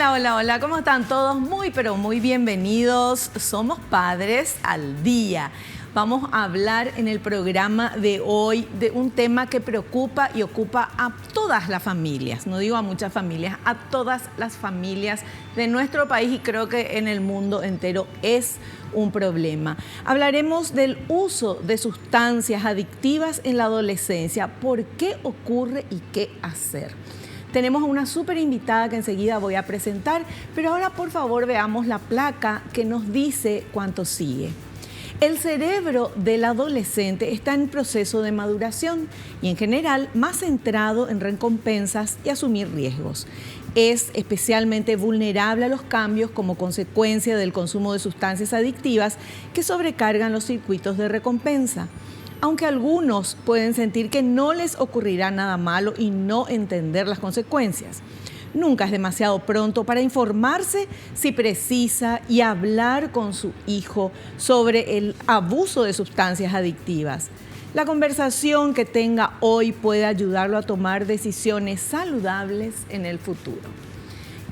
Hola, hola, hola, ¿cómo están todos? Muy, pero muy bienvenidos. Somos Padres al Día. Vamos a hablar en el programa de hoy de un tema que preocupa y ocupa a todas las familias. No digo a muchas familias, a todas las familias de nuestro país y creo que en el mundo entero es un problema. Hablaremos del uso de sustancias adictivas en la adolescencia. ¿Por qué ocurre y qué hacer? Tenemos a una súper invitada que enseguida voy a presentar, pero ahora por favor veamos la placa que nos dice cuánto sigue. El cerebro del adolescente está en proceso de maduración y en general más centrado en recompensas y asumir riesgos. Es especialmente vulnerable a los cambios como consecuencia del consumo de sustancias adictivas que sobrecargan los circuitos de recompensa. Aunque algunos pueden sentir que no les ocurrirá nada malo y no entender las consecuencias. Nunca es demasiado pronto para informarse si precisa y hablar con su hijo sobre el abuso de sustancias adictivas. La conversación que tenga hoy puede ayudarlo a tomar decisiones saludables en el futuro.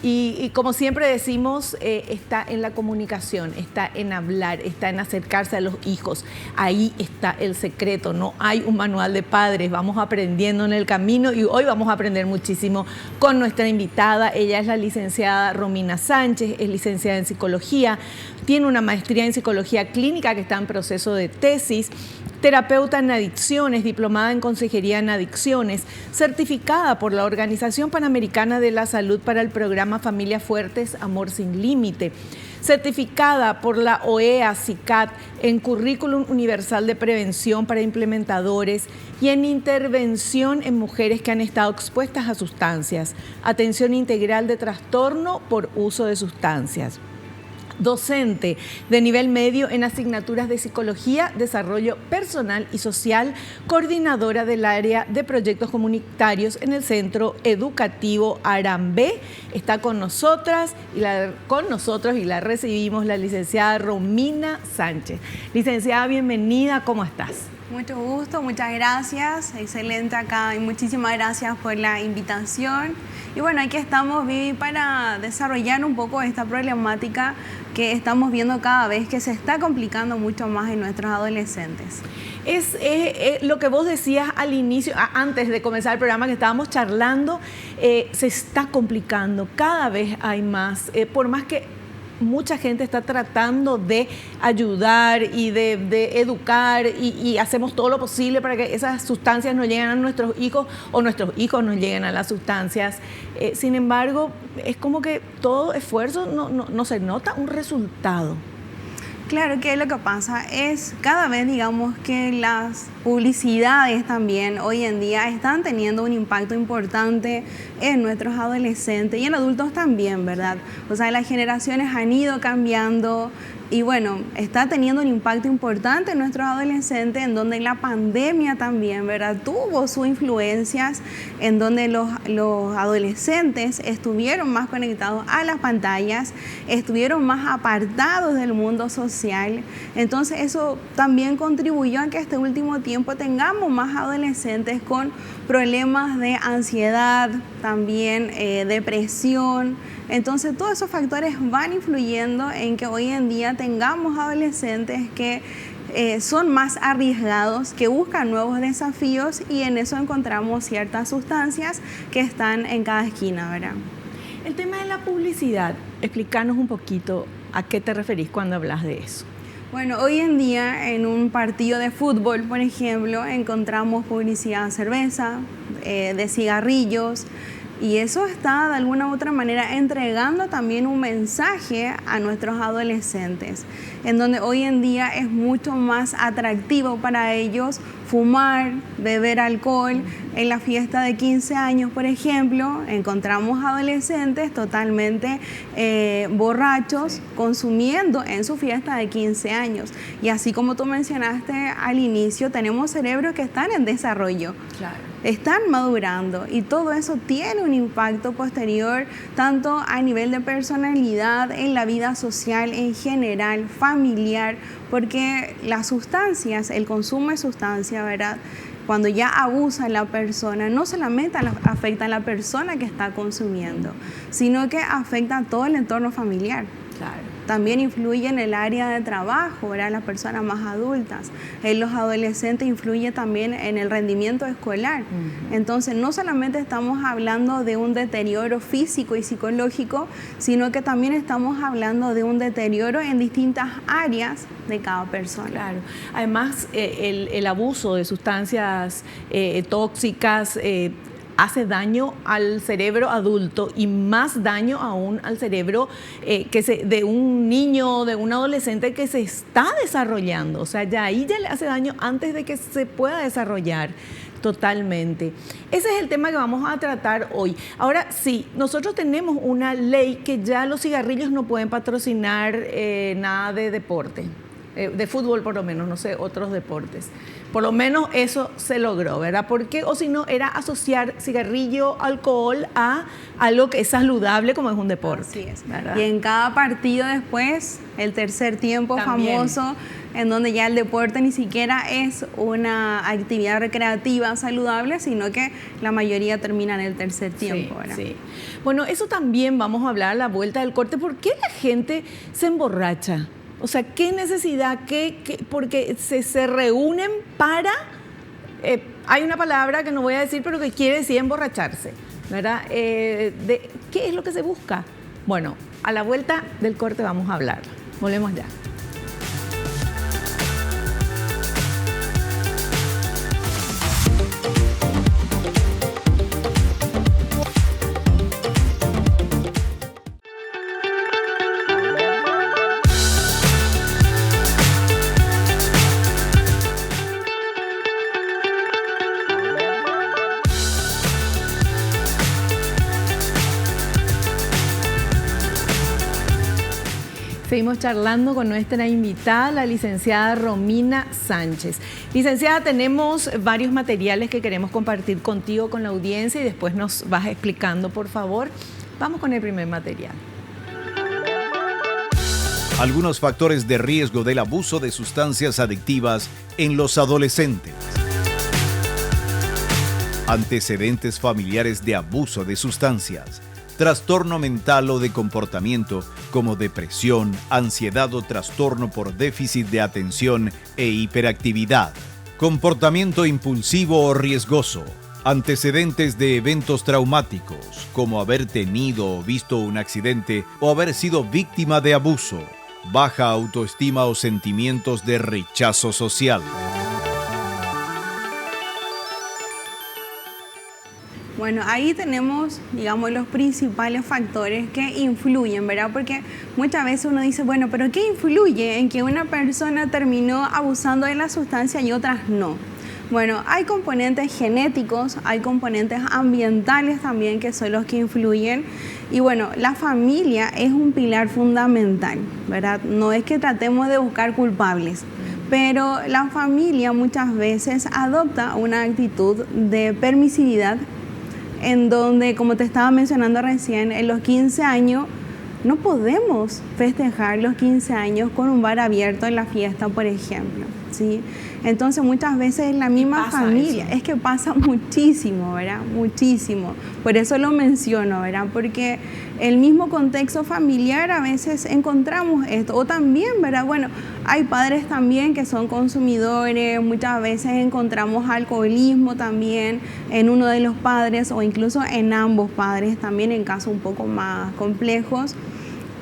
Y como siempre decimos, está en la comunicación, está en hablar, está en acercarse a los hijos. Ahí está el secreto, no hay un manual de padres, vamos aprendiendo en el camino y hoy vamos a aprender muchísimo con nuestra invitada. Ella es la licenciada Romina Sánchez, es licenciada en psicología, tiene una maestría en psicología clínica que está en proceso de tesis, terapeuta en adicciones, diplomada en consejería en adicciones, certificada por la Organización Panamericana de la Salud para el programa Familias Fuertes, Amor Sin Límite, certificada por la OEA-CICAT en Currículum Universal de Prevención para Implementadores y en intervención en mujeres que han estado expuestas a sustancias, atención integral de trastorno por uso de sustancias. Docente de nivel medio en asignaturas de psicología, desarrollo personal y social, coordinadora del área de proyectos comunitarios en el Centro Educativo Arambé. Está con nosotros y la recibimos la licenciada Romina Sánchez. Licenciada, bienvenida, ¿cómo estás? Mucho gusto, muchas gracias, excelente acá y muchísimas gracias por la invitación. Y bueno, aquí estamos, Vivi, para desarrollar un poco esta problemática que estamos viendo cada vez que se está complicando mucho más en nuestros adolescentes. Es lo que vos decías al inicio, antes de comenzar el programa que estábamos charlando, se está complicando, cada vez hay más, por más que mucha gente está tratando de ayudar y de educar y hacemos todo lo posible para que esas sustancias no lleguen a nuestros hijos o nuestros hijos no lleguen a las sustancias. Sin embargo, es como que todo esfuerzo no se nota un resultado. Claro que lo que pasa es cada vez, digamos, que las publicidades también hoy en día están teniendo un impacto importante en nuestros adolescentes y en adultos también, ¿verdad? O sea, las generaciones han ido cambiando y bueno, está teniendo un impacto importante en nuestros adolescentes, en donde la pandemia también, ¿verdad? Tuvo sus influencias, en donde los adolescentes estuvieron más conectados a las pantallas, estuvieron más apartados del mundo social. Entonces eso también contribuyó a que este último tiempo tengamos más adolescentes con problemas de ansiedad, también depresión. Entonces todos esos factores van influyendo en que hoy en día tengamos adolescentes que son más arriesgados, que buscan nuevos desafíos y en eso encontramos ciertas sustancias que están en cada esquina, ¿verdad? El tema de la publicidad, explícanos un poquito a qué te referís cuando hablas de eso. Bueno, hoy en día en un partido de fútbol, por ejemplo, encontramos publicidad de cerveza, de cigarrillos, y eso está de alguna u otra manera entregando también un mensaje a nuestros adolescentes, en donde hoy en día es mucho más atractivo para ellos fumar, beber alcohol. En la fiesta de 15 años, por ejemplo, encontramos adolescentes totalmente borrachos consumiendo en su fiesta de 15 años. Y así como tú mencionaste al inicio, tenemos cerebros que están en desarrollo. Claro. Están madurando y todo eso tiene un impacto posterior tanto a nivel de personalidad, en la vida social en general, familiar, porque las sustancias, el consumo de sustancias, ¿verdad?, cuando ya abusa la persona, no solamente afecta a la persona que está consumiendo, sino que afecta a todo el entorno familiar. Claro. También influye en el área de trabajo, ¿verdad? Las personas más adultas. En los adolescentes influye también en el rendimiento escolar. Entonces, no solamente estamos hablando de un deterioro físico y psicológico, sino que también estamos hablando de un deterioro en distintas áreas de cada persona. Claro. Además, el abuso de sustancias tóxicas hace daño al cerebro adulto y más daño aún al cerebro de un niño, de un adolescente que se está desarrollando. O sea, ya ahí ya le hace daño antes de que se pueda desarrollar totalmente. Ese es el tema que vamos a tratar hoy. Ahora, sí, nosotros tenemos una ley que ya los cigarrillos no pueden patrocinar nada de deporte. De fútbol por lo menos, no sé, otros deportes. Por lo menos eso se logró, ¿verdad? Porque, o si no, era asociar cigarrillo, alcohol a algo que es saludable como es un deporte. Así es, ¿verdad? Y en cada partido después, el tercer tiempo también famoso, en donde ya el deporte ni siquiera es una actividad recreativa saludable, sino que la mayoría termina en el tercer tiempo, ¿verdad? Sí. Bueno, eso también vamos a hablar a la vuelta del corte. ¿Por qué la gente se emborracha? O sea, ¿qué necesidad? Porque se reúnen para... hay una palabra que no voy a decir, pero que quiere decir emborracharse, ¿verdad? ¿Qué es lo que se busca? Bueno, a la vuelta del corte vamos a hablar. Volvemos ya. Seguimos charlando con nuestra invitada, la licenciada Romina Sánchez. Licenciada, tenemos varios materiales que queremos compartir contigo, con la audiencia, y después nos vas explicando, por favor. Vamos con el primer material. Algunos factores de riesgo del abuso de sustancias adictivas en los adolescentes. Antecedentes familiares de abuso de sustancias. Trastorno mental o de comportamiento como depresión, ansiedad o trastorno por déficit de atención e hiperactividad. Comportamiento impulsivo o riesgoso. Antecedentes de eventos traumáticos como haber tenido o visto un accidente o haber sido víctima de abuso. Baja autoestima o sentimientos de rechazo social. Bueno, ahí tenemos, digamos, los principales factores que influyen, ¿verdad? Porque muchas veces uno dice, bueno, pero ¿qué influye en que una persona terminó abusando de la sustancia y otras no? Bueno, hay componentes genéticos, hay componentes ambientales también que son los que influyen. Y bueno, la familia es un pilar fundamental, ¿verdad? No es que tratemos de buscar culpables, pero la familia muchas veces adopta una actitud de permisividad en donde, como te estaba mencionando recién, en los 15 años no podemos festejar los 15 años con un bar abierto en la fiesta, por ejemplo, ¿sí? Entonces muchas veces en la misma familia, es que pasa muchísimo, ¿verdad? Muchísimo. Por eso lo menciono, ¿verdad? Porque el mismo contexto familiar a veces encontramos esto. O también, ¿verdad? Bueno, hay padres también que son consumidores, muchas veces encontramos alcoholismo también en uno de los padres o incluso en ambos padres, también en casos un poco más complejos.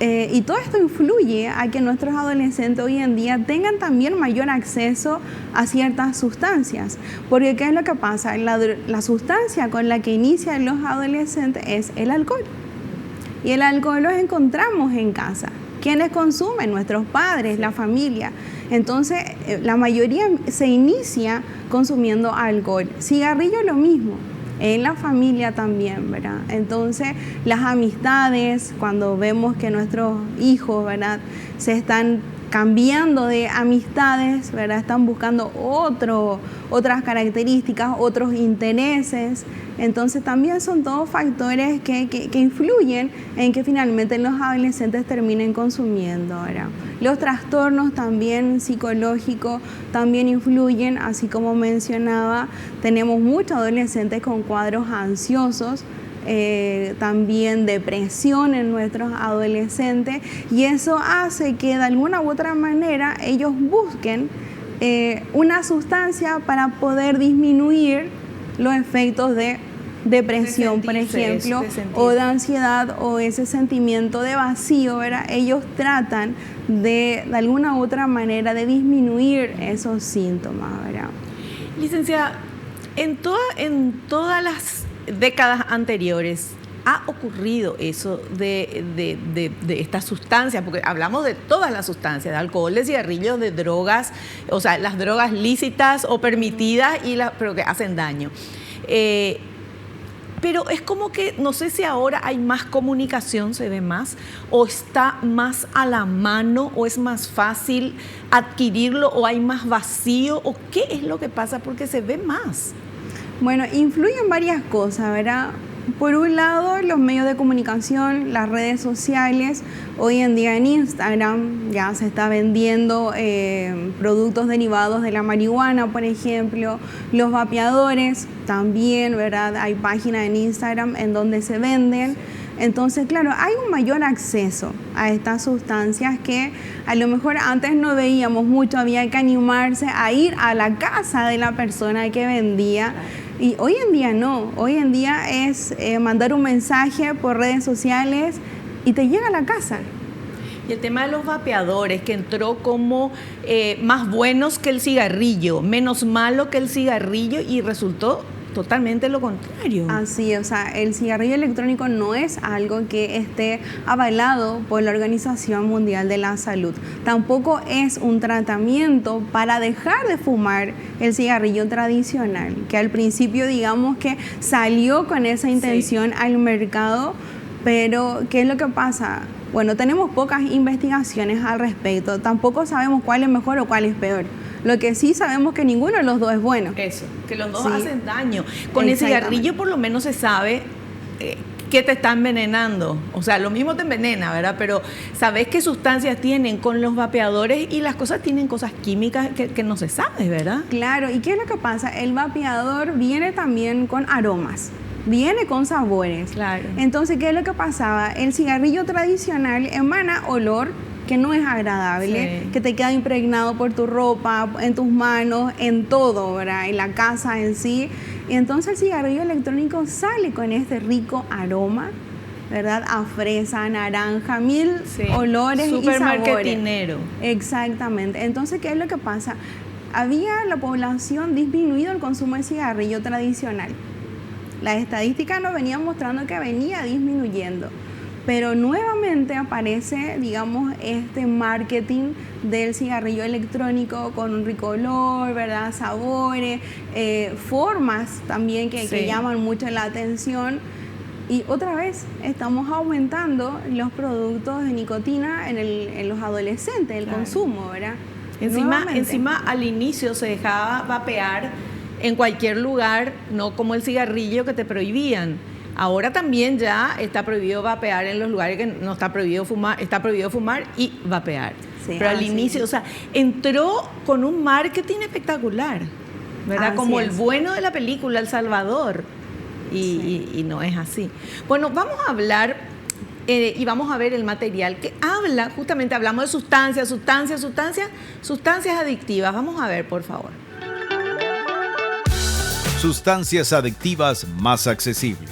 Y todo esto influye a que nuestros adolescentes hoy en día tengan también mayor acceso a ciertas sustancias. Porque ¿qué es lo que pasa? La sustancia con la que inician los adolescentes es el alcohol. Y el alcohol lo encontramos en casa. ¿Quiénes consumen? Nuestros padres, la familia. Entonces, la mayoría se inicia consumiendo alcohol. Cigarrillo lo mismo. En la familia también, ¿verdad? Entonces, las amistades, cuando vemos que nuestros hijos, ¿verdad?, se están cambiando de amistades, ¿verdad? Están buscando otras características, otros intereses. Entonces también son todos factores que influyen en que finalmente los adolescentes terminen consumiendo, ¿verdad? Los trastornos también psicológicos también influyen, así como mencionaba, tenemos muchos adolescentes con cuadros ansiosos, también depresión en nuestros adolescentes, y eso hace que de alguna u otra manera ellos busquen una sustancia para poder disminuir los efectos de depresión, por ejemplo, o de ansiedad, o ese sentimiento de vacío, ¿verdad? Ellos tratan de alguna u otra manera de disminuir esos síntomas, ¿verdad? Licenciada, en todas las décadas anteriores ha ocurrido eso de estas sustancias, porque hablamos de todas las sustancias, de alcohol, de cigarrillos, de drogas, o sea, las drogas lícitas o permitidas, pero que hacen daño. Pero es como que, no sé si ahora hay más comunicación, se ve más, o está más a la mano, o es más fácil adquirirlo, o hay más vacío, o qué es lo que pasa, porque se ve más. Bueno, influyen varias cosas, ¿verdad? Por un lado, los medios de comunicación, las redes sociales. Hoy en día en Instagram ya se está vendiendo productos derivados de la marihuana, por ejemplo. Los vapeadores también, ¿verdad? Hay páginas en Instagram en donde se venden. Entonces, claro, hay un mayor acceso a estas sustancias que a lo mejor antes no veíamos mucho, había que animarse a ir a la casa de la persona que vendía. Y hoy en día no, hoy en día es mandar un mensaje por redes sociales y te llega a la casa. Y el tema de los vapeadores, que entró como más buenos que el cigarrillo, menos malo que el cigarrillo, y resultó totalmente lo contrario. Así, o sea, el cigarrillo electrónico no es algo que esté avalado por la Organización Mundial de la Salud. Tampoco es un tratamiento para dejar de fumar el cigarrillo tradicional, que al principio digamos que salió con esa intención al mercado, pero ¿qué es lo que pasa? Bueno, tenemos pocas investigaciones al respecto, tampoco sabemos cuál es mejor o cuál es peor. Lo que sí sabemos que ninguno de los dos es bueno. Eso, que los dos hacen daño. Con el cigarrillo por lo menos se sabe que te está envenenando. O sea, lo mismo te envenena, ¿verdad? Pero sabes qué sustancias tienen. Con los vapeadores y las cosas tienen cosas químicas que no se sabe, ¿verdad? Claro, ¿y qué es lo que pasa? El vapeador viene también con aromas. Viene con sabores. Claro. Entonces, ¿qué es lo que pasaba? El cigarrillo tradicional emana olor que no es agradable, que te queda impregnado por tu ropa, en tus manos, en todo, ¿verdad? En la casa en sí. Y entonces el cigarrillo electrónico sale con este rico aroma, ¿verdad? A fresa, naranja, mil olores y sabores. Supermarketinero. Exactamente. Entonces, ¿qué es lo que pasa? Había la población disminuido el consumo de cigarrillo tradicional. Las estadísticas nos venían mostrando que venía disminuyendo. Pero nuevamente aparece, digamos, este marketing del cigarrillo electrónico con un rico olor, ¿verdad? Sabores, formas también que llaman mucho la atención. Y otra vez estamos aumentando los productos de nicotina en los adolescentes, el consumo, ¿verdad? Encima al inicio se dejaba vapear en cualquier lugar, no como el cigarrillo que te prohibían. Ahora también ya está prohibido vapear en los lugares que no está prohibido fumar, está prohibido fumar y vapear. Sí, pero al inicio, o sea, entró con un marketing espectacular, ¿verdad? Como el bueno de la película, El Salvador. Y no es así. Bueno, vamos a hablar y vamos a ver el material que habla, justamente hablamos de sustancias adictivas. Vamos a ver, por favor. Sustancias adictivas más accesibles.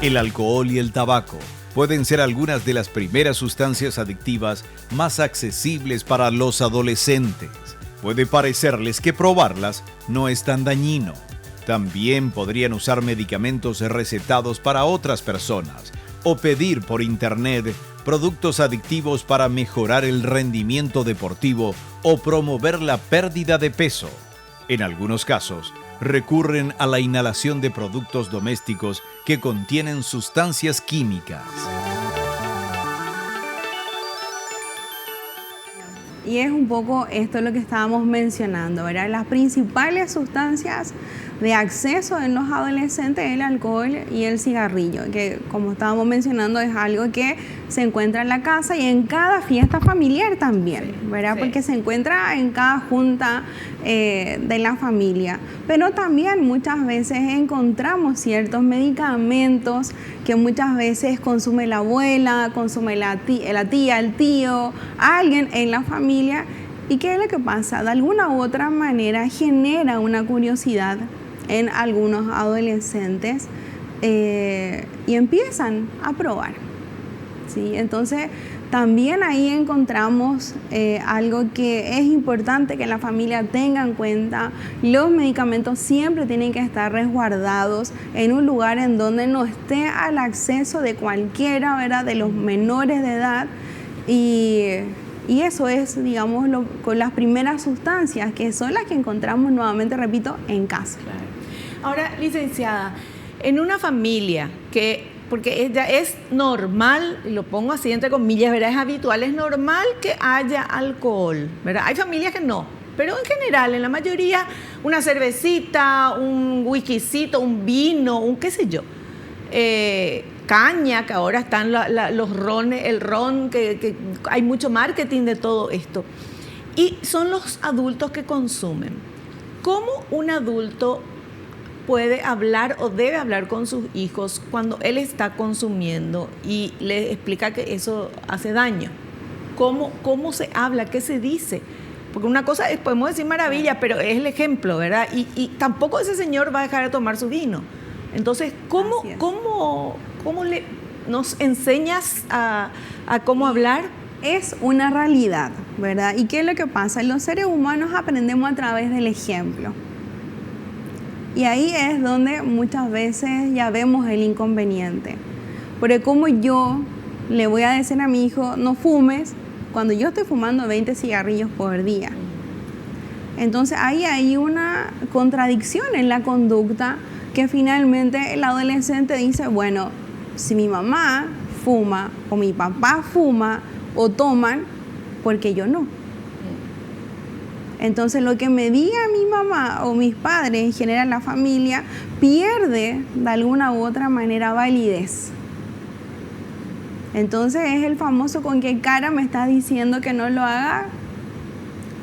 El alcohol y el tabaco pueden ser algunas de las primeras sustancias adictivas más accesibles para los adolescentes. Puede parecerles que probarlas no es tan dañino. También podrían usar medicamentos recetados para otras personas o pedir por internet productos adictivos para mejorar el rendimiento deportivo o promover la pérdida de peso. En algunos casos, recurren a la inhalación de productos domésticos que contienen sustancias químicas. Y es un poco esto lo que estábamos mencionando, ¿verdad? Las principales sustancias de acceso en los adolescentes es el alcohol y el cigarrillo, que como estábamos mencionando es algo que se encuentra en la casa y en cada fiesta familiar también, ¿verdad? Sí. Porque se encuentra en cada junta de la familia. Pero también muchas veces encontramos ciertos medicamentos que muchas veces consume la abuela, consume la tía, el tío, alguien en la familia. ¿Y qué es lo que pasa? De alguna u otra manera genera una curiosidad en algunos adolescentes y empiezan a probar, ¿sí? Entonces también ahí encontramos algo que es importante que la familia tenga en cuenta. Los medicamentos siempre tienen que estar resguardados en un lugar en donde no esté al acceso de cualquiera, ¿verdad?, de los menores de edad, y eso es, digamos, con las primeras sustancias, que son las que encontramos, nuevamente repito, en casa. Claro. Ahora, licenciada, en una familia porque ya es normal, y lo pongo así entre comillas, ¿verdad?, es habitual, es normal que haya alcohol, ¿verdad? Hay familias que no, pero en general, en la mayoría, una cervecita, un whiskycito, un vino, un qué sé yo, caña, que ahora están los rones, el ron, que hay mucho marketing de todo esto. Y son los adultos que consumen. ¿Cómo un adulto puede hablar o debe hablar con sus hijos cuando él está consumiendo y les explica que eso hace daño? ¿Cómo se habla? ¿Qué se dice? Porque una cosa es, podemos decir maravilla, pero es el ejemplo, ¿verdad? Y tampoco ese señor va a dejar de tomar su vino. Entonces, ¿cómo nos enseñas a cómo hablar? Es una realidad, ¿verdad? ¿Y qué es lo que pasa? Los seres humanos aprendemos a través del ejemplo. Y ahí es donde muchas veces ya vemos el inconveniente. Porque como yo le voy a decir a mi hijo, no fumes, cuando yo estoy fumando 20 cigarrillos por día. Entonces ahí hay una contradicción en la conducta que finalmente el adolescente dice, bueno, si mi mamá fuma o mi papá fuma o toman, ¿por qué yo no? Entonces lo que me diga mi mamá o mis padres, en general la familia, pierde de alguna u otra manera validez. Entonces es el famoso con qué cara me estás diciendo que no lo haga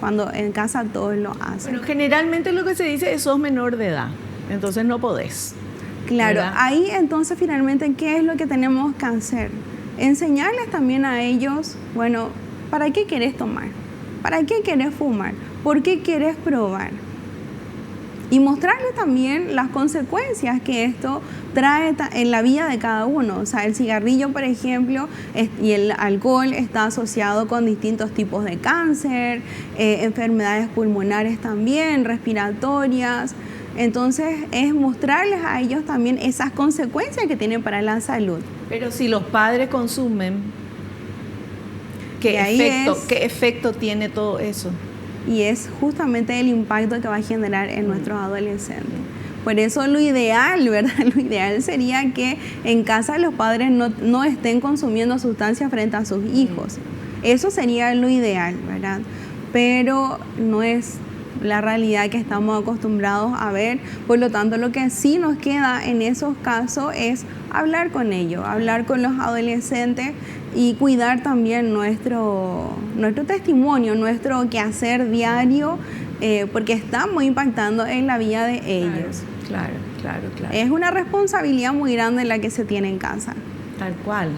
cuando en casa todos lo hacen. Pero generalmente lo que se dice es sos menor de edad, entonces no podés. Claro, ¿verdad? Ahí entonces finalmente, ¿qué es lo que tenemos que hacer? Enseñarles también a ellos, bueno, ¿para qué querés tomar? ¿Para qué querés fumar? ¿Por qué querés probar? Y mostrarles también las consecuencias que esto trae en la vida de cada uno. O sea, el cigarrillo, por ejemplo, y el alcohol está asociado con distintos tipos de cáncer, enfermedades pulmonares también, respiratorias. Entonces, es mostrarles a ellos también esas consecuencias que tienen para la salud. Pero si los padres consumen, ¿qué efecto tiene todo eso? Y es justamente el impacto que va a generar en nuestros adolescentes. Por eso lo ideal, ¿verdad? Lo ideal sería que en casa los padres no estén consumiendo sustancias frente a sus hijos. Eso sería lo ideal, ¿verdad? Pero no es la realidad que estamos acostumbrados a ver. Por lo tanto, lo que sí nos queda en esos casos es hablar con ellos, hablar con los adolescentes y cuidar también nuestro testimonio, nuestro quehacer diario, porque estamos impactando en la vida de ellos. Claro. Es una responsabilidad muy grande la que se tiene en casa. Tal cual.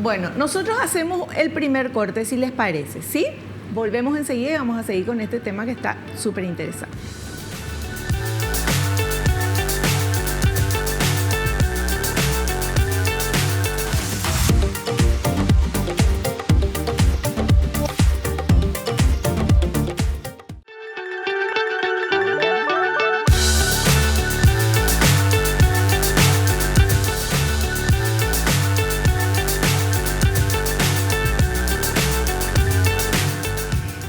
Bueno, nosotros hacemos el primer corte, si les parece, ¿sí? Volvemos enseguida y vamos a seguir con este tema que está súper interesante.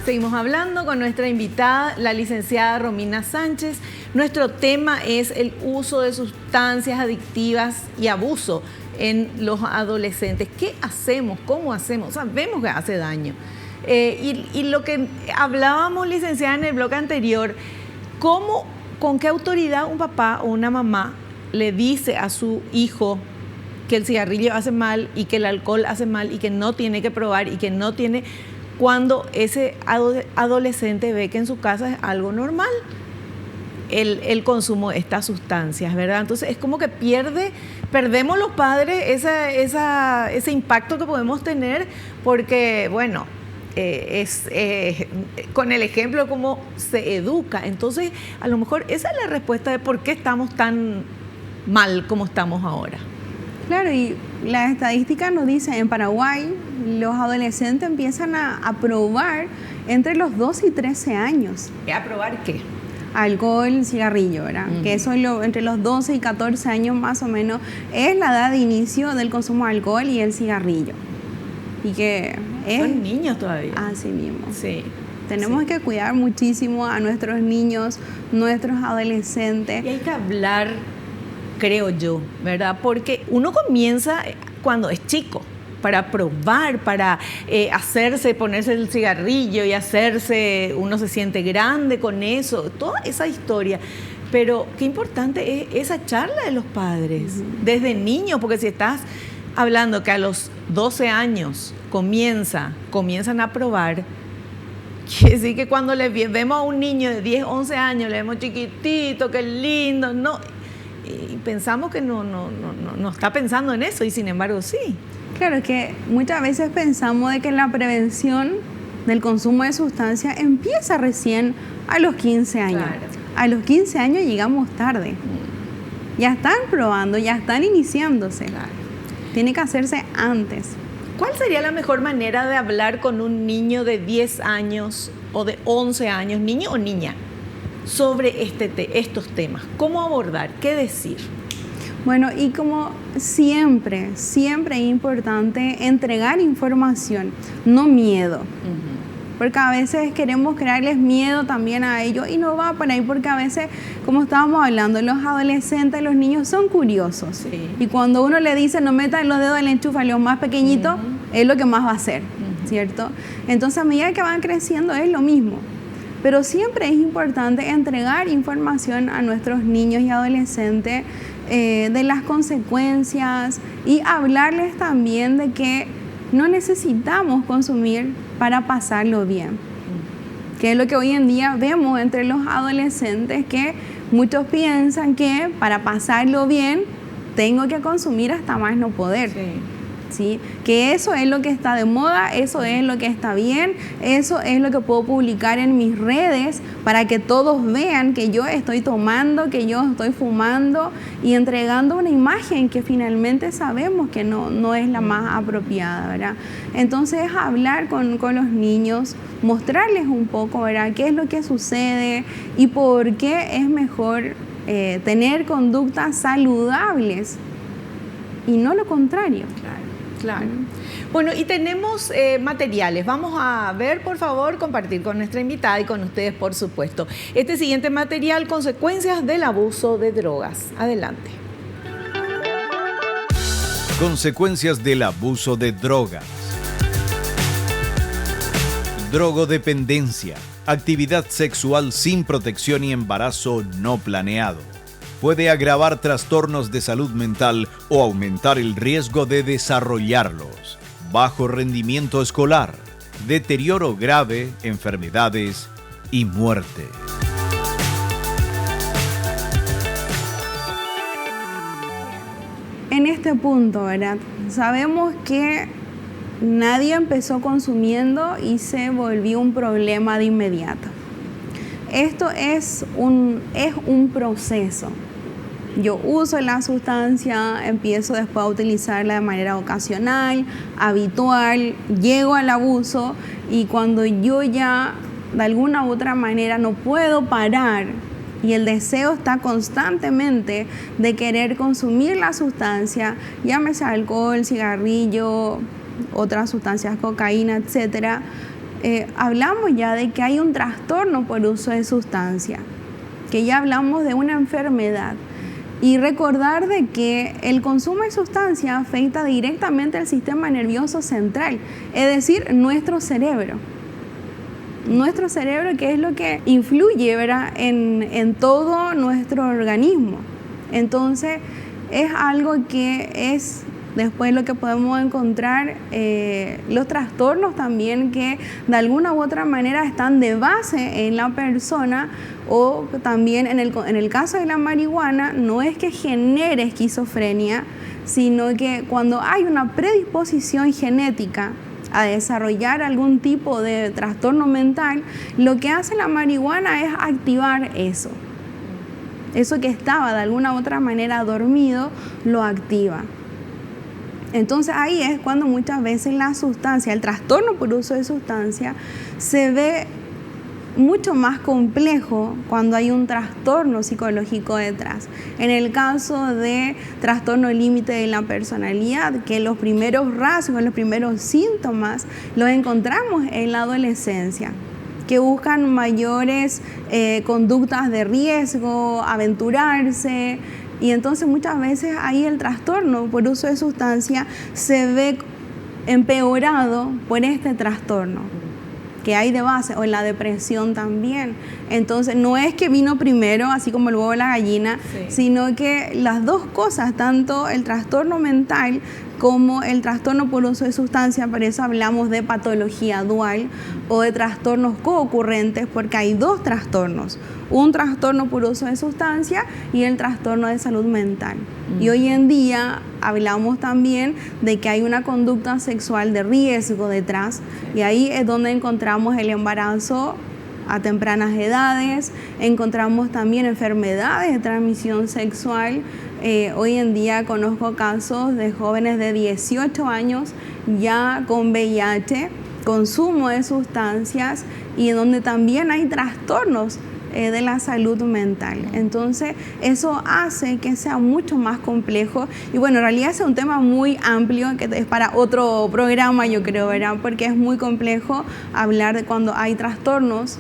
Seguimos hablando con nuestra invitada, la licenciada Romina Sánchez. Nuestro tema es el uso de sustancias adictivas y abuso en los adolescentes. ¿Qué hacemos? ¿Cómo hacemos? Sabemos que hace daño. Y lo que hablábamos, licenciada, en el bloque anterior, ¿con qué autoridad un papá o una mamá le dice a su hijo que el cigarrillo hace mal y que el alcohol hace mal y que no tiene que probar y que no tiene, cuando ese adolescente ve que en su casa es algo normal el consumo de estas sustancias, ¿verdad? Entonces es como que perdemos los padres ese impacto que podemos tener, porque, bueno, con el ejemplo de cómo se educa. Entonces, a lo mejor esa es la respuesta de por qué estamos tan mal como estamos ahora. Claro, y la estadística nos dice, en Paraguay los adolescentes empiezan a probar entre los 2 y 13 años. ¿A probar qué? Alcohol, cigarrillo, ¿verdad? Que eso es entre los 12 y 14 años más o menos es la edad de inicio del consumo de alcohol y el cigarrillo. Y que son niños todavía. Así mismo. Sí. Tenemos que cuidar muchísimo a nuestros niños, nuestros adolescentes. Y hay que hablar, creo yo, ¿verdad? Porque uno comienza cuando es chico, para probar, para ponerse el cigarrillo y uno se siente grande con eso, toda esa historia. Pero qué importante es esa charla de los padres, desde niños, porque si estás hablando que a los 12 años comienzan a probar, quiere decir que cuando vemos a un niño de 10, 11 años, le vemos chiquitito, qué lindo, no, y pensamos que no está pensando en eso, y sin embargo sí. Claro, es que muchas veces pensamos de que la prevención del consumo de sustancias empieza recién a los 15 años. Claro. A los 15 años llegamos tarde. Ya están probando, ya están iniciándose. Claro. Tiene que hacerse antes. ¿Cuál sería la mejor manera de hablar con un niño de 10 años o de 11 años, niño o niña, sobre estos temas? ¿Cómo abordar? ¿Qué decir? Bueno, y como siempre es importante entregar información, no miedo. Porque a veces queremos crearles miedo también a ellos y no va por ahí, porque a veces, como estábamos hablando, los adolescentes, los niños son curiosos. Sí. Y cuando uno le dice no metan los dedos en la enchufa a los más pequeñitos, es lo que más va a hacer, ¿cierto? Entonces, a medida que van creciendo es lo mismo. Pero siempre es importante entregar información a nuestros niños y adolescentes de las consecuencias y hablarles también de que no necesitamos consumir para pasarlo bien, que es lo que hoy en día vemos entre los adolescentes, que muchos piensan que para pasarlo bien tengo que consumir hasta más no poder. Sí. ¿Sí? Que eso es lo que está de moda, eso es lo que está bien, eso es lo que puedo publicar en mis redes para que todos vean que yo estoy tomando, que yo estoy fumando y entregando una imagen que finalmente sabemos que no es la más apropiada, ¿verdad? Entonces, hablar con los niños, mostrarles un poco, ¿verdad?, qué es lo que sucede y por qué es mejor tener conductas saludables y no lo contrario. Claro. Bueno, y tenemos materiales. Vamos a ver, por favor, compartir con nuestra invitada y con ustedes, por supuesto. Este siguiente material, consecuencias del abuso de drogas. Adelante. Consecuencias del abuso de drogas. Drogodependencia, actividad sexual sin protección y embarazo no planeado. Puede agravar trastornos de salud mental o aumentar el riesgo de desarrollarlos. Bajo rendimiento escolar, deterioro grave, enfermedades y muerte. En este punto, ¿verdad?, sabemos que nadie empezó consumiendo y se volvió un problema de inmediato. Esto es un proceso. Yo uso la sustancia, empiezo después a utilizarla de manera ocasional, habitual, llego al abuso y cuando yo ya de alguna u otra manera no puedo parar y el deseo está constantemente de querer consumir la sustancia, llámese alcohol, cigarrillo, otras sustancias, cocaína, etcétera, hablamos ya de que hay un trastorno por uso de sustancia, que ya hablamos de una enfermedad. Y recordar de que el consumo de sustancias afecta directamente al sistema nervioso central, es decir, nuestro cerebro. Nuestro cerebro, que es lo que influye, ¿verdad?, en todo nuestro organismo. Entonces, es algo que es después lo que podemos encontrar, los trastornos también que de alguna u otra manera están de base en la persona, o también en el caso de la marihuana, no es que genere esquizofrenia, sino que cuando hay una predisposición genética a desarrollar algún tipo de trastorno mental, lo que hace la marihuana es activar eso. Eso que estaba de alguna u otra manera dormido, lo activa. Entonces ahí es cuando muchas veces la sustancia, el trastorno por uso de sustancia, se ve mucho más complejo cuando hay un trastorno psicológico detrás. En el caso de trastorno límite de la personalidad, que los primeros rasgos, los primeros síntomas los encontramos en la adolescencia, que buscan mayores conductas de riesgo, aventurarse, y entonces muchas veces ahí el trastorno por uso de sustancia se ve empeorado por este trastorno que hay de base, o en la depresión también. Entonces no es que vino primero, así como el huevo y la gallina, sino que las dos cosas, tanto el trastorno mental como el trastorno por uso de sustancia, por eso hablamos de patología dual o de trastornos coocurrentes, porque hay dos trastornos, un trastorno por uso de sustancia y el trastorno de salud mental. Y hoy en día hablamos también de que hay una conducta sexual de riesgo detrás, y ahí es donde encontramos el embarazo a tempranas edades, encontramos también enfermedades de transmisión sexual. Hoy en día conozco casos de jóvenes de 18 años ya con VIH, consumo de sustancias, y en donde también hay trastornos de la salud mental. Entonces eso hace que sea mucho más complejo, y bueno, en realidad es un tema muy amplio que es para otro programa, yo creo, ¿verdad?, porque es muy complejo hablar de cuando hay trastornos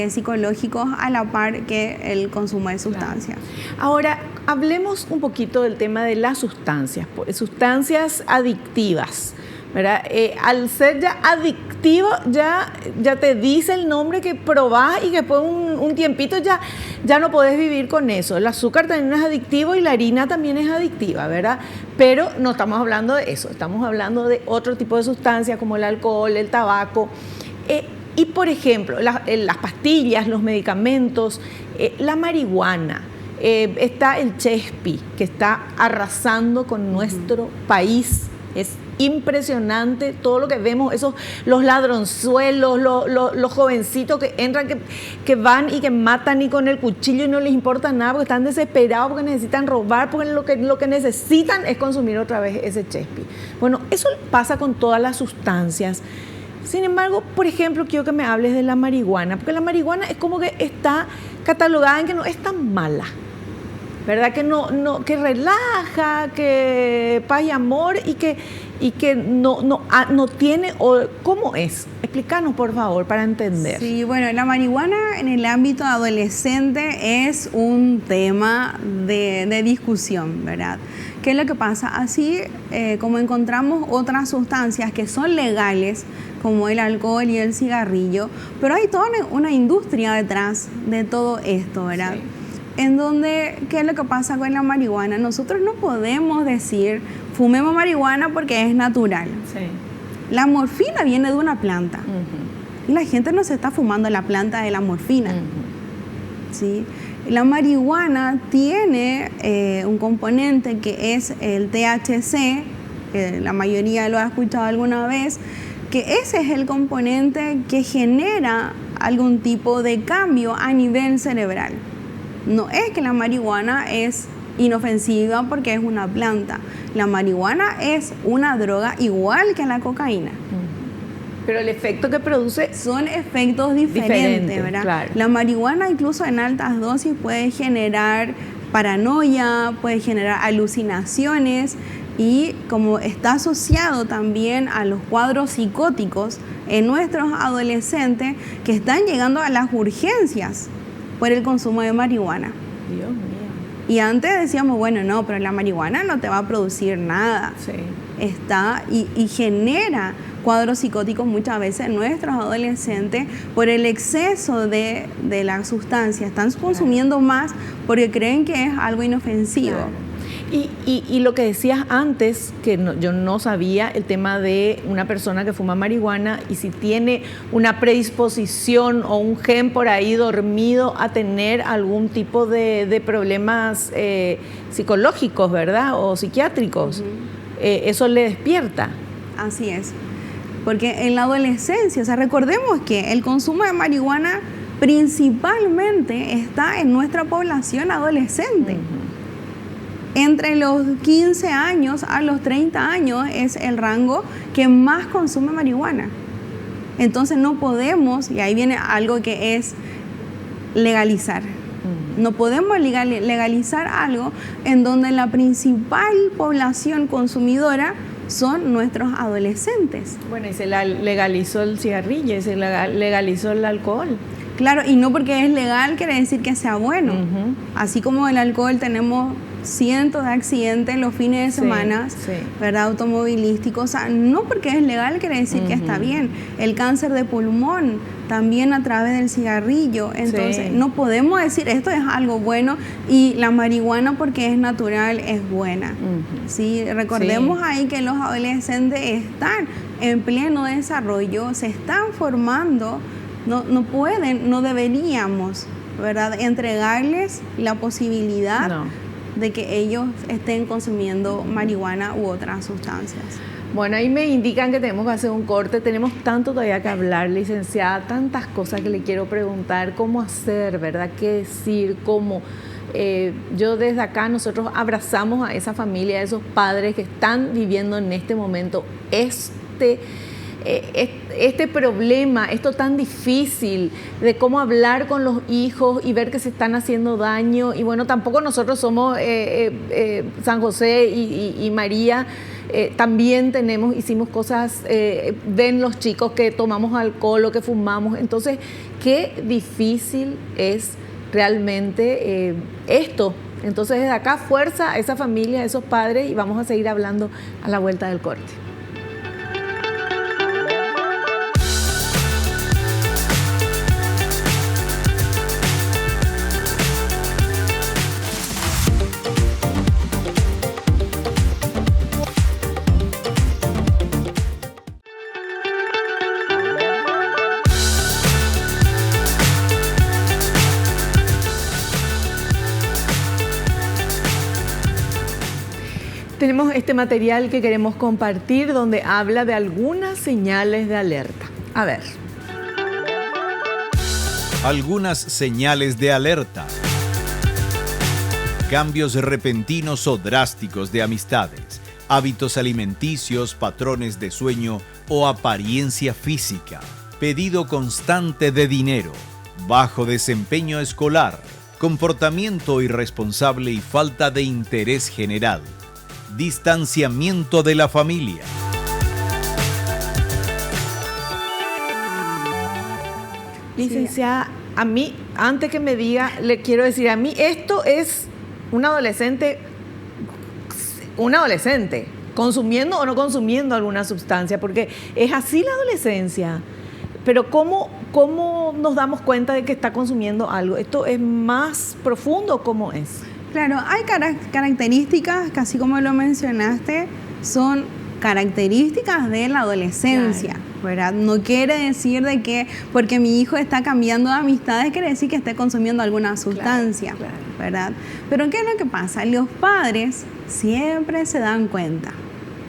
psicológicos a la par que el consumo de sustancias. Claro. Ahora, hablemos un poquito del tema de las sustancias adictivas, ¿verdad? Al ser ya adictivo, ya te dice el nombre que probás, y que después un tiempito ya no podés vivir con eso. El azúcar también es adictivo y la harina también es adictiva, ¿verdad? Pero no estamos hablando de eso, estamos hablando de otro tipo de sustancias como el alcohol, el tabaco. Y por ejemplo, las pastillas, los medicamentos, la marihuana, está el chespi, que está arrasando con nuestro país. Es impresionante todo lo que vemos, los ladronzuelos, los jovencitos que entran, que van y que matan y con el cuchillo y no les importa nada porque están desesperados, porque necesitan robar, porque lo que necesitan es consumir otra vez ese chespi. Bueno, eso pasa con todas las sustancias. Sin embargo, por ejemplo, quiero que me hables de la marihuana, porque la marihuana es como que está catalogada en que no es tan mala, ¿verdad? Que relaja, que paz y amor, y que no tiene, o ¿cómo es? Explícanos, por favor, para entender. Sí, bueno, la marihuana en el ámbito adolescente es un tema de discusión, ¿verdad? ¿Qué es lo que pasa? Así como encontramos otras sustancias que son legales, como el alcohol y el cigarrillo, pero hay toda una industria detrás de todo esto, ¿verdad? Sí. En donde, ¿qué es lo que pasa con la marihuana? Nosotros no podemos decir, fumemos marihuana porque es natural. Sí. La morfina viene de una planta. Y la gente no se está fumando la planta de la morfina. ¿Sí? La marihuana tiene un componente que es el THC, que la mayoría lo ha escuchado alguna vez, que ese es el componente que genera algún tipo de cambio a nivel cerebral. No es que la marihuana es inofensiva porque es una planta. La marihuana es una droga igual que la cocaína. Pero el efecto que produce son efectos diferentes, ¿verdad? Claro. La marihuana, incluso en altas dosis, puede generar paranoia, puede generar alucinaciones, y como está asociado también a los cuadros psicóticos en nuestros adolescentes que están llegando a las urgencias por el consumo de marihuana. Dios mío. Y antes decíamos, bueno, no, pero la marihuana no te va a producir nada. Sí. Y genera cuadros psicóticos muchas veces en nuestros adolescentes por el exceso de la sustancia. Están consumiendo más porque creen que es algo inofensivo. Claro. Y lo que decías antes, que yo no sabía, el tema de una persona que fuma marihuana y si tiene una predisposición o un gen por ahí dormido a tener algún tipo de problemas psicológicos, ¿verdad? O psiquiátricos. Uh-huh. Eso le despierta. Así es. Porque en la adolescencia, o sea, recordemos que el consumo de marihuana principalmente está en nuestra población adolescente. Uh-huh. Entre los 15 años a los 30 años es el rango que más consume marihuana. Entonces no podemos, y ahí viene algo que es legalizar. No podemos legalizar algo en donde la principal población consumidora son nuestros adolescentes. Bueno, y se legalizó el cigarrillo, se legalizó el alcohol. Claro, y no porque es legal quiere decir que sea bueno. Uh-huh. Así como el alcohol tenemos cientos de accidentes los fines de semana, ¿verdad? Automovilísticos. O sea, no porque es legal quiere decir que está bien. El cáncer de pulmón también a través del cigarrillo. Entonces, no podemos decir esto es algo bueno y la marihuana porque es natural es buena. Uh-huh. ¿Sí? Recordemos ahí que los adolescentes están en pleno desarrollo, se están formando. No pueden, no deberíamos, ¿verdad?, entregarles la posibilidad de que ellos estén consumiendo marihuana u otras sustancias. Bueno, ahí me indican que tenemos que hacer un corte. Tenemos tanto todavía que hablar, licenciada, tantas cosas que le quiero preguntar. ¿Cómo hacer, verdad? ¿Qué decir? ¿Cómo? Yo desde acá nosotros abrazamos a esa familia, a esos padres que están viviendo en este momento este problema, esto tan difícil de cómo hablar con los hijos y ver que se están haciendo daño. Y bueno, tampoco nosotros somos San José y María, también hicimos cosas, ven los chicos que tomamos alcohol o que fumamos. Entonces, qué difícil es realmente esto. Entonces, desde acá, fuerza a esa familia, a esos padres, y vamos a seguir hablando a la vuelta del corte. Tenemos este material que queremos compartir donde habla de algunas señales de alerta. A ver. Algunas señales de alerta. Cambios repentinos o drásticos de amistades, hábitos alimenticios, patrones de sueño o apariencia física, pedido constante de dinero, bajo desempeño escolar, comportamiento irresponsable y falta de interés general. Distanciamiento de la familia. Licenciada, a mí, antes que me diga, le quiero decir, a mí esto es un adolescente, consumiendo o no consumiendo alguna sustancia, porque es así la adolescencia. Pero ¿cómo nos damos cuenta de que está consumiendo algo? ¿Esto es más profundo? ¿Cómo es? Claro, hay características que, así como lo mencionaste, son características de la adolescencia, ¿verdad? No quiere decir de que porque mi hijo está cambiando de amistades, quiere decir que esté consumiendo alguna sustancia, ¿verdad? Pero ¿qué es lo que pasa? Los padres siempre se dan cuenta.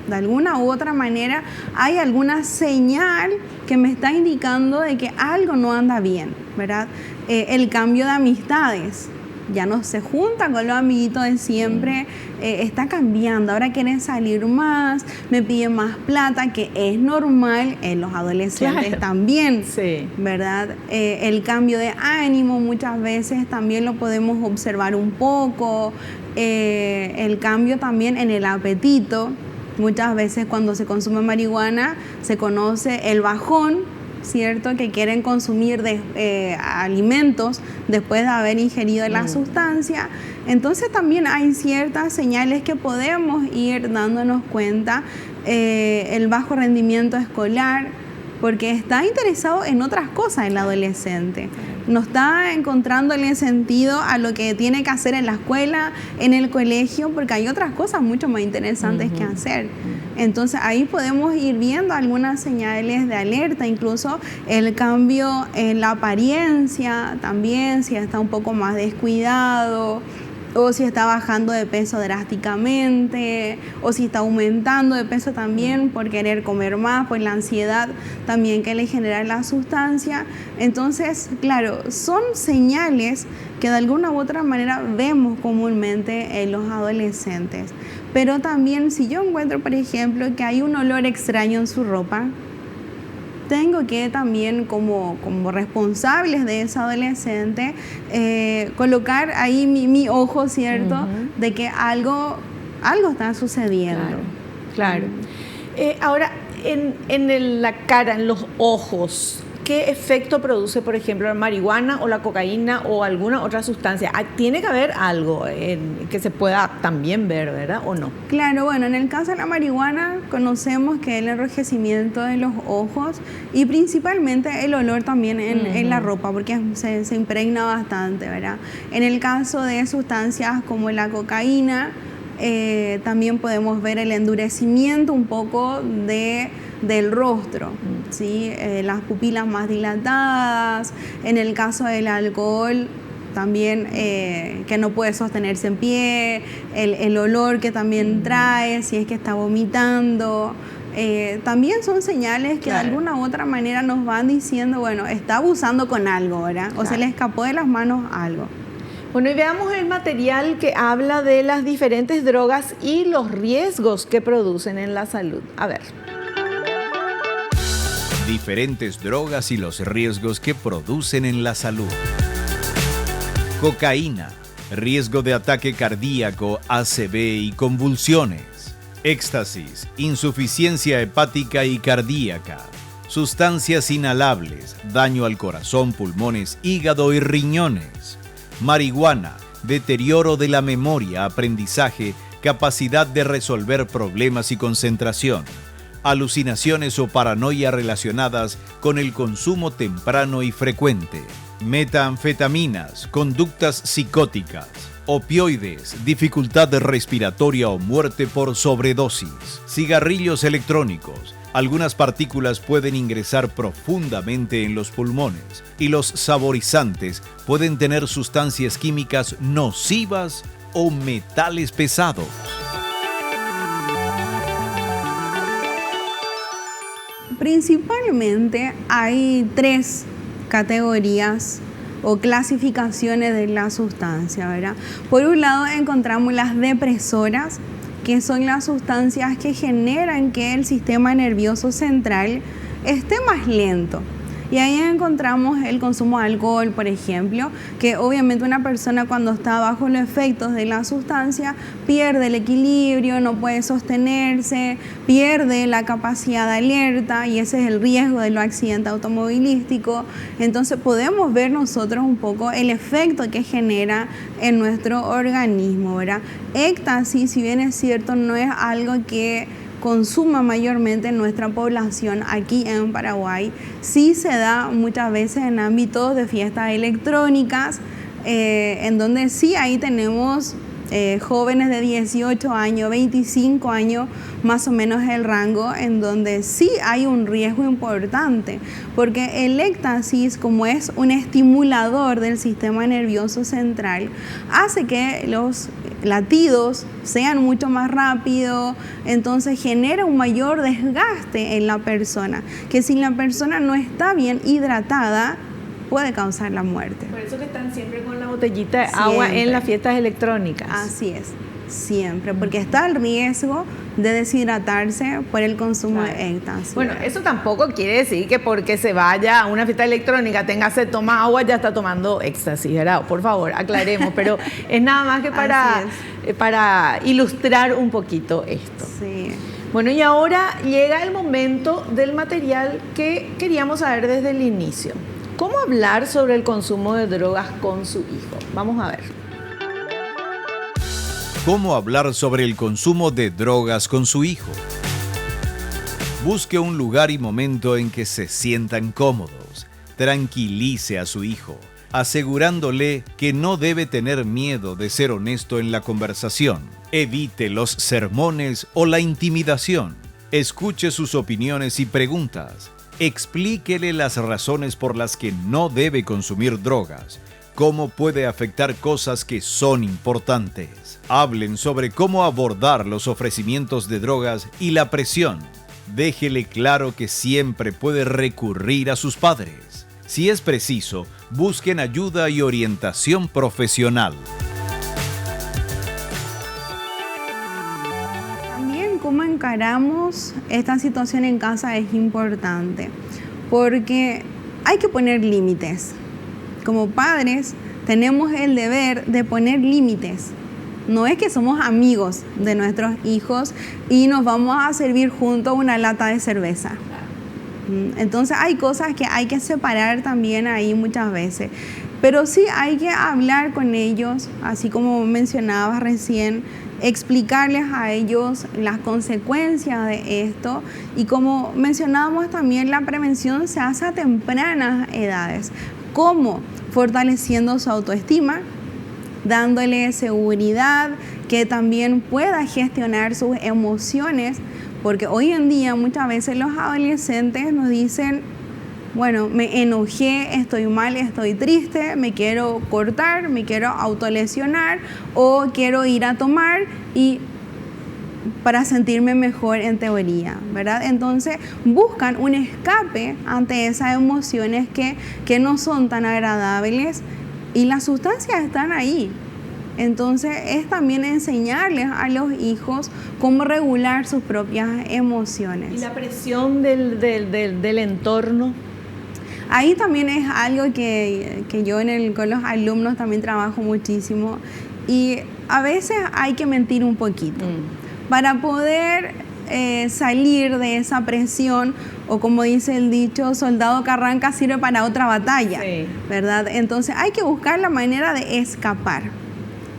De alguna u otra manera hay alguna señal que me está indicando de que algo no anda bien, ¿verdad? El cambio de amistades. Ya no se junta con los amiguitos de siempre, está cambiando, ahora quieren salir más, me piden más plata, que es normal en los adolescentes también, ¿verdad? El cambio de ánimo muchas veces también lo podemos observar un poco, el cambio también en el apetito, muchas veces cuando se consume marihuana se conoce el bajón, ¿cierto? Que quieren consumir alimentos después de haber ingerido la sustancia. Entonces también hay ciertas señales que podemos ir dándonos cuenta, el bajo rendimiento escolar, porque está interesado en otras cosas el adolescente. No está encontrándole sentido a lo que tiene que hacer en la escuela, en el colegio, porque hay otras cosas mucho más interesantes que hacer. Entonces ahí podemos ir viendo algunas señales de alerta, incluso el cambio en la apariencia también, si está un poco más descuidado, o si está bajando de peso drásticamente, o si está aumentando de peso también por querer comer más, por la ansiedad también que le genera la sustancia. Entonces, claro, son señales que de alguna u otra manera vemos comúnmente en los adolescentes. Pero también si yo encuentro, por ejemplo, que hay un olor extraño en su ropa, tengo que también como responsables de ese adolescente colocar ahí mi ojo, ¿cierto? De que algo está sucediendo. Claro. Ahora, en la cara, en los ojos, ¿qué efecto produce, por ejemplo, la marihuana o la cocaína o alguna otra sustancia? Tiene que haber algo que se pueda también ver, ¿verdad? ¿O no? Claro, bueno, en el caso de la marihuana conocemos que el enrojecimiento de los ojos y principalmente el olor también en la ropa, porque se impregna bastante, ¿verdad? En el caso de sustancias como la cocaína, también podemos ver el endurecimiento un poco del rostro, ¿sí? Las pupilas más dilatadas. En el caso del alcohol también, que no puede sostenerse en pie, el olor que también trae, si es que está vomitando. También son señales que de alguna u otra manera nos van diciendo, bueno, está abusando con algo, ¿verdad? O se le escapó de las manos algo. Bueno, y veamos el material que habla de las diferentes drogas y los riesgos que producen en la salud. A ver. Diferentes drogas y los riesgos que producen en la salud. Cocaína, riesgo de ataque cardíaco, ACV y convulsiones. Éxtasis, insuficiencia hepática y cardíaca. Sustancias inhalables, daño al corazón, pulmones, hígado y riñones. Marihuana, deterioro de la memoria, aprendizaje, capacidad de resolver problemas y concentración. Alucinaciones o paranoia relacionadas con el consumo temprano y frecuente. Metanfetaminas, conductas psicóticas. Opioides, dificultad respiratoria o muerte por sobredosis. Cigarrillos electrónicos. Algunas partículas pueden ingresar profundamente en los pulmones y los saborizantes pueden tener sustancias químicas nocivas o metales pesados. Principalmente hay 3 categorías o clasificaciones de la sustancia, ¿verdad? Por un lado encontramos las depresoras, que son las sustancias que generan que el sistema nervioso central esté más lento. Y ahí encontramos el consumo de alcohol, por ejemplo, que obviamente una persona cuando está bajo los efectos de la sustancia pierde el equilibrio, no puede sostenerse, pierde la capacidad de alerta y ese es el riesgo de los accidentes automovilísticos. Entonces podemos ver nosotros un poco el efecto que genera en nuestro organismo, ¿verdad? Éxtasis, si bien es cierto, no es algo que consuma mayormente nuestra población aquí en Paraguay, sí se da muchas veces en ámbitos de fiestas electrónicas, en donde sí ahí tenemos jóvenes de 18 años, 25 años, más o menos el rango, en donde sí hay un riesgo importante, porque el éxtasis, como es un estimulador del sistema nervioso central, hace que los latidos sean mucho más rápidos, entonces genera un mayor desgaste en la persona, que si la persona no está bien hidratada, puede causar la muerte. Por eso que están siempre con la botellita de agua en las fiestas electrónicas. Así es, siempre, porque está el riesgo de deshidratarse por el consumo de éxtasis. Bueno, eso tampoco quiere decir que porque se vaya a una fiesta electrónica, tenga sed, toma agua, ya está tomando éxtasis, ¿verdad? Por favor, aclaremos, pero es nada más que para ilustrar un poquito esto. Sí. Bueno, y ahora llega el momento del material que queríamos saber desde el inicio. ¿Cómo hablar sobre el consumo de drogas con su hijo? Vamos a ver. ¿Cómo hablar sobre el consumo de drogas con su hijo? Busque un lugar y momento en que se sientan cómodos. Tranquilice a su hijo, asegurándole que no debe tener miedo de ser honesto en la conversación. Evite los sermones o la intimidación. Escuche sus opiniones y preguntas. Explíquele las razones por las que no debe consumir drogas, cómo puede afectar cosas que son importantes. Hablen sobre cómo abordar los ofrecimientos de drogas y la presión. Déjele claro que siempre puede recurrir a sus padres. Si es preciso, busquen ayuda y orientación profesional. También cómo encaramos esta situación en casa es importante, porque hay que poner límites. Como padres tenemos el deber de poner límites. No es que somos amigos de nuestros hijos y nos vamos a servir juntos una lata de cerveza. Entonces hay cosas que hay que separar también ahí muchas veces. Pero sí hay que hablar con ellos, así como mencionabas recién, explicarles a ellos las consecuencias de esto. Y como mencionábamos también, la prevención se hace a tempranas edades. ¿Cómo? Fortaleciendo su autoestima, dándole seguridad, que también pueda gestionar sus emociones, porque hoy en día muchas veces los adolescentes nos dicen, bueno, me enojé, estoy mal, estoy triste, me quiero cortar, me quiero autolesionar o quiero ir a tomar y para sentirme mejor en teoría, ¿verdad? Entonces buscan un escape ante esas emociones que no son tan agradables y las sustancias están ahí. Entonces es también enseñarles a los hijos cómo regular sus propias emociones. ¿Y la presión del entorno? Ahí también es algo que yo con los alumnos también trabajo muchísimo y a veces hay que mentir un poquito. Para poder salir de esa presión, o como dice el dicho, soldado que arranca sirve para otra batalla, sí, ¿verdad? Entonces hay que buscar la manera de escapar,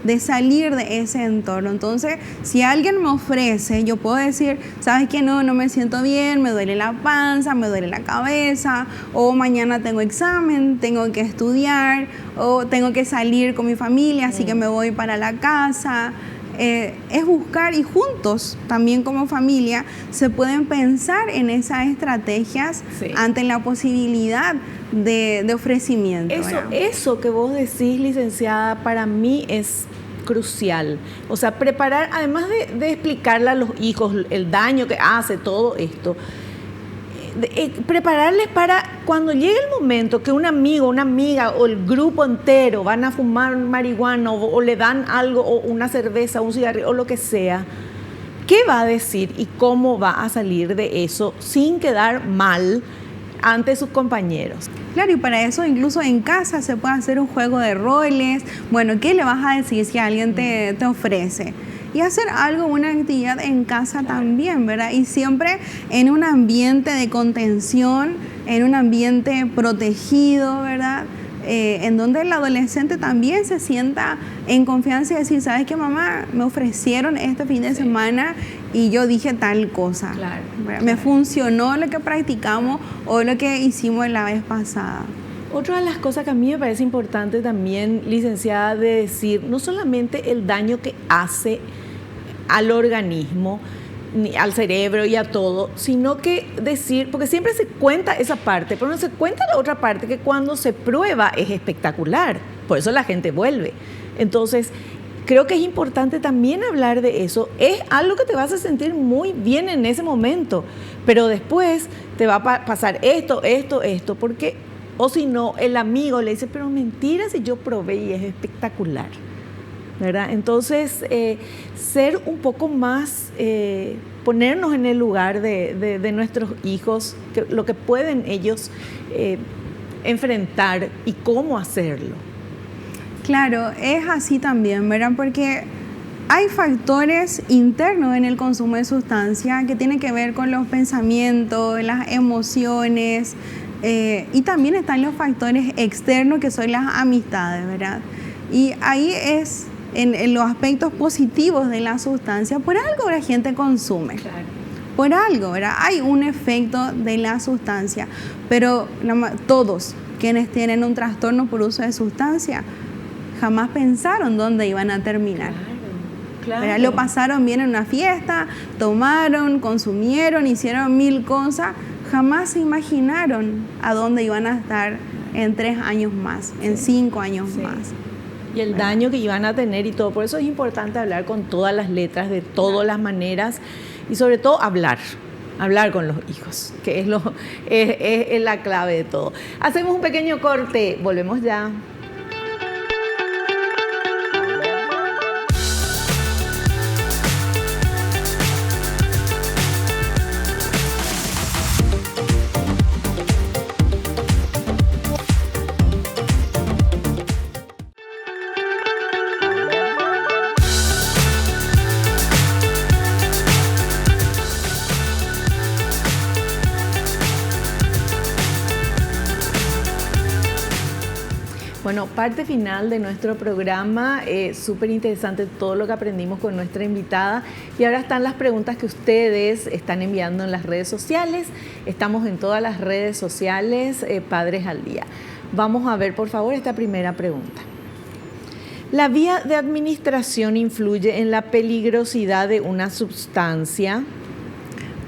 de salir de ese entorno. Entonces, si alguien me ofrece, yo puedo decir, ¿sabes qué? No me siento bien, me duele la panza, me duele la cabeza, o mañana tengo examen, tengo que estudiar, o tengo que salir con mi familia, así que me voy para la casa. Es buscar, y juntos también como familia se pueden pensar en esas estrategias, sí, ante la posibilidad de ofrecimiento. Eso que vos decís, licenciada, para mí es crucial. O sea, preparar, además de explicarle a los hijos el daño que hace todo esto, prepararles para cuando llegue el momento que un amigo, una amiga o el grupo entero van a fumar marihuana o le dan algo, o una cerveza, un cigarrillo o lo que sea, ¿qué va a decir y cómo va a salir de eso sin quedar mal ante sus compañeros? Claro, y para eso incluso en casa se puede hacer un juego de roles. Bueno, ¿qué le vas a decir si alguien te ofrece? Y hacer algo, una actividad en casa también, ¿verdad? Y siempre en un ambiente de contención, en un ambiente protegido, ¿verdad? En donde el adolescente también se sienta en confianza y decir, ¿sabes qué, mamá? Me ofrecieron este fin de semana y yo dije tal cosa. Claro, me funcionó lo que practicamos o lo que hicimos la vez pasada. Otra de las cosas que a mí me parece importante también, licenciada, de decir, no solamente el daño que hace al organismo, al cerebro y a todo, sino que decir, porque siempre se cuenta esa parte, pero no se cuenta la otra parte, que cuando se prueba es espectacular, por eso la gente vuelve. Entonces, creo que es importante también hablar de eso. Es algo que te vas a sentir muy bien en ese momento, pero después te va a pasar esto, porque, o si no, el amigo le dice, pero mentira si yo probé y es espectacular, ¿verdad? Entonces, ser un poco más, ponernos en el lugar de nuestros hijos, lo que pueden ellos enfrentar y cómo hacerlo. Claro, es así también, ¿verdad? Porque hay factores internos en el consumo de sustancias que tienen que ver con los pensamientos, las emociones, y también están los factores externos que son las amistades, ¿verdad? Y ahí es en los aspectos positivos de la sustancia, por algo la gente consume. Claro. Por algo, ¿verdad? Hay un efecto de la sustancia, pero todos quienes tienen un trastorno por uso de sustancia jamás pensaron dónde iban a terminar. Claro. Lo pasaron bien en una fiesta, tomaron, consumieron, hicieron 1000 cosas, jamás se imaginaron a dónde iban a estar en 3 años más, en 5 años más. Y el daño que iban a tener y todo. Por eso es importante hablar con todas las letras, de todas las maneras, y sobre todo hablar con los hijos, que es la clave de todo. Hacemos un pequeño corte, volvemos ya. Bueno, parte final de nuestro programa, súper interesante todo lo que aprendimos con nuestra invitada, y ahora están las preguntas que ustedes están enviando en las redes sociales. Estamos en todas las redes sociales, Padres al Día. Vamos a ver, por favor, esta primera pregunta. ¿La vía de administración influye en la peligrosidad de una sustancia?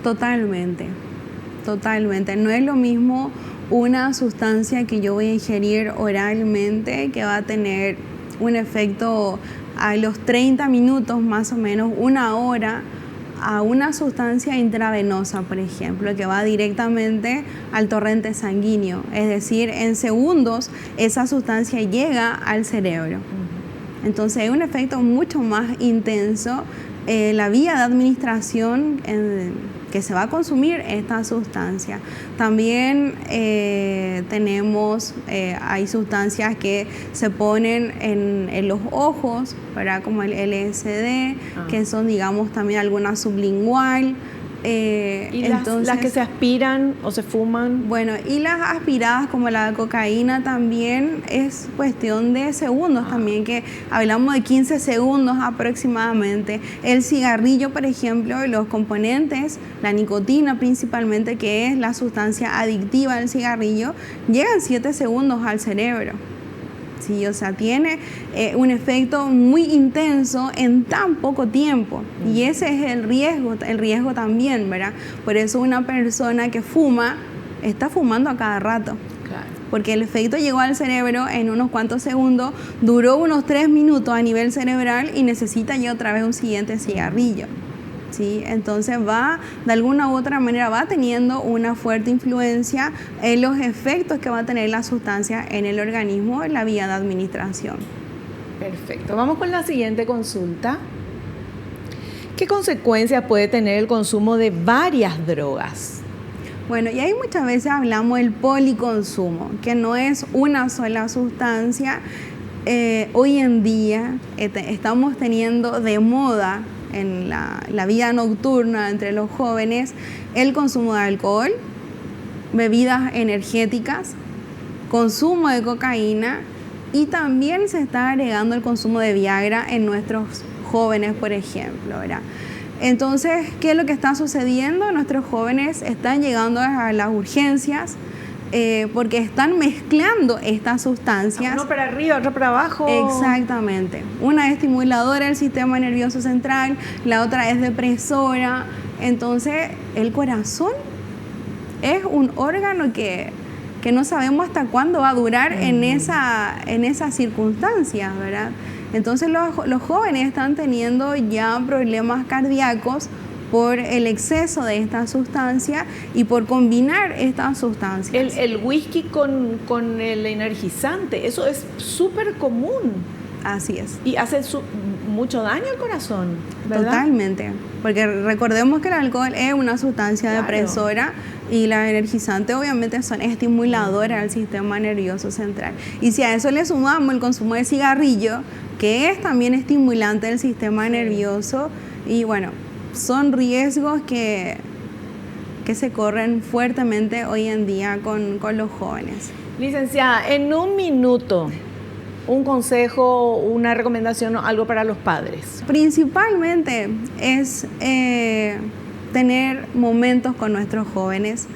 Totalmente. No es lo mismo una sustancia que yo voy a ingerir oralmente, que va a tener un efecto a los 30 minutos, más o menos, 1 hora, a una sustancia intravenosa, por ejemplo, que va directamente al torrente sanguíneo. Es decir, en segundos esa sustancia llega al cerebro. Entonces hay un efecto mucho más intenso. La vía de administración que se va a consumir esta sustancia. También hay sustancias que se ponen en los ojos, ¿verdad? Como el LSD, que son, digamos, también alguna sublingual. ¿Y las que se aspiran o se fuman? Bueno, y las aspiradas como la cocaína también es cuestión de segundos también, que hablamos de 15 segundos aproximadamente. El cigarrillo, por ejemplo, los componentes, la nicotina principalmente, que es la sustancia adictiva del cigarrillo, llegan 7 segundos al cerebro. Sí, o sea, tiene un efecto muy intenso en tan poco tiempo, y ese es el riesgo también, ¿verdad? Por eso una persona que fuma está fumando a cada rato, claro, porque el efecto llegó al cerebro en unos cuantos segundos, duró unos 3 minutos a nivel cerebral y necesita ya otra vez un siguiente cigarrillo. ¿Sí? Entonces de alguna u otra manera va teniendo una fuerte influencia en los efectos que va a tener la sustancia en el organismo en la vía de administración. Perfecto. Vamos con la siguiente consulta. ¿Qué consecuencias puede tener el consumo de varias drogas? Bueno, y ahí muchas veces hablamos del policonsumo, que no es una sola sustancia. Hoy en día estamos teniendo de moda en la vida nocturna entre los jóvenes el consumo de alcohol, bebidas energéticas, consumo de cocaína, y también se está agregando el consumo de Viagra en nuestros jóvenes, por ejemplo, ¿verdad? Entonces, ¿qué es lo que está sucediendo? Nuestros jóvenes están llegando a las urgencias porque están mezclando estas sustancias. Uno para arriba, otro para abajo. Exactamente. Una es estimuladora del sistema nervioso central, la otra es depresora. Entonces, el corazón es un órgano que no sabemos hasta cuándo va a durar en esas circunstancias, ¿verdad? Entonces, los jóvenes están teniendo ya problemas cardíacos por el exceso de esta sustancia y por combinar estas sustancias. El whisky con el energizante, eso es súper común. Así es. Y hace mucho daño al corazón, ¿verdad? Totalmente, porque recordemos que el alcohol es una sustancia depresora y la energizante obviamente son estimuladoras del sistema nervioso central. Y si a eso le sumamos el consumo de cigarrillo, que es también estimulante del sistema nervioso, y bueno, son riesgos que se corren fuertemente hoy en día con los jóvenes. Licenciada, en un minuto, un consejo, una recomendación o algo para los padres? Principalmente es tener momentos con nuestros jóvenes.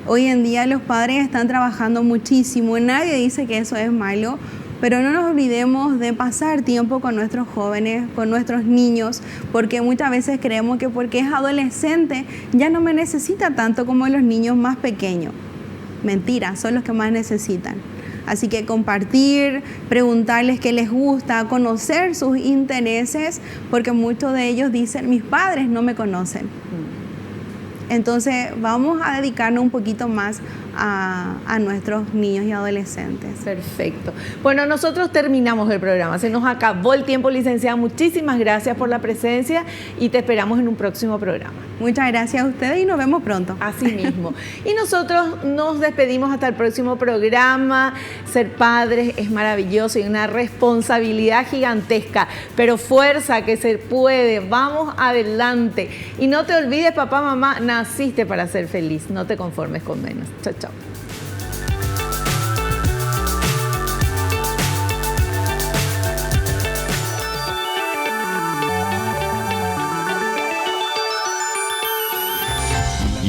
Hoy en día los padres están trabajando muchísimo, nadie dice que eso es malo, pero no nos olvidemos de pasar tiempo con nuestros jóvenes, con nuestros niños, porque muchas veces creemos que porque es adolescente ya no me necesita tanto como los niños más pequeños. Mentira, son los que más necesitan. Así que compartir, preguntarles qué les gusta, conocer sus intereses, porque muchos de ellos dicen, mis padres no me conocen. Entonces vamos a dedicarnos un poquito más a nuestros niños y adolescentes. Perfecto. Bueno, nosotros terminamos el programa. Se nos acabó el tiempo, licenciada. Muchísimas gracias por la presencia y te esperamos en un próximo programa. Muchas gracias a ustedes y nos vemos pronto. Así mismo. Y nosotros nos despedimos hasta el próximo programa. Ser padres es maravilloso y una responsabilidad gigantesca, pero fuerza que se puede. Vamos adelante. Y no te olvides, papá, mamá, naciste para ser feliz. No te conformes con menos. Chao, chao.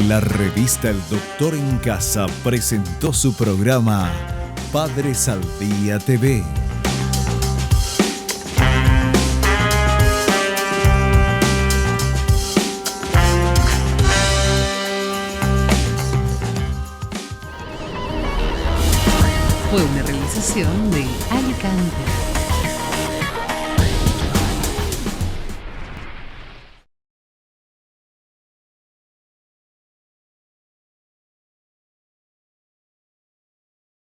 La revista El Doctor en Casa presentó su programa Padres al Día TV. Fue una realización de Alicante.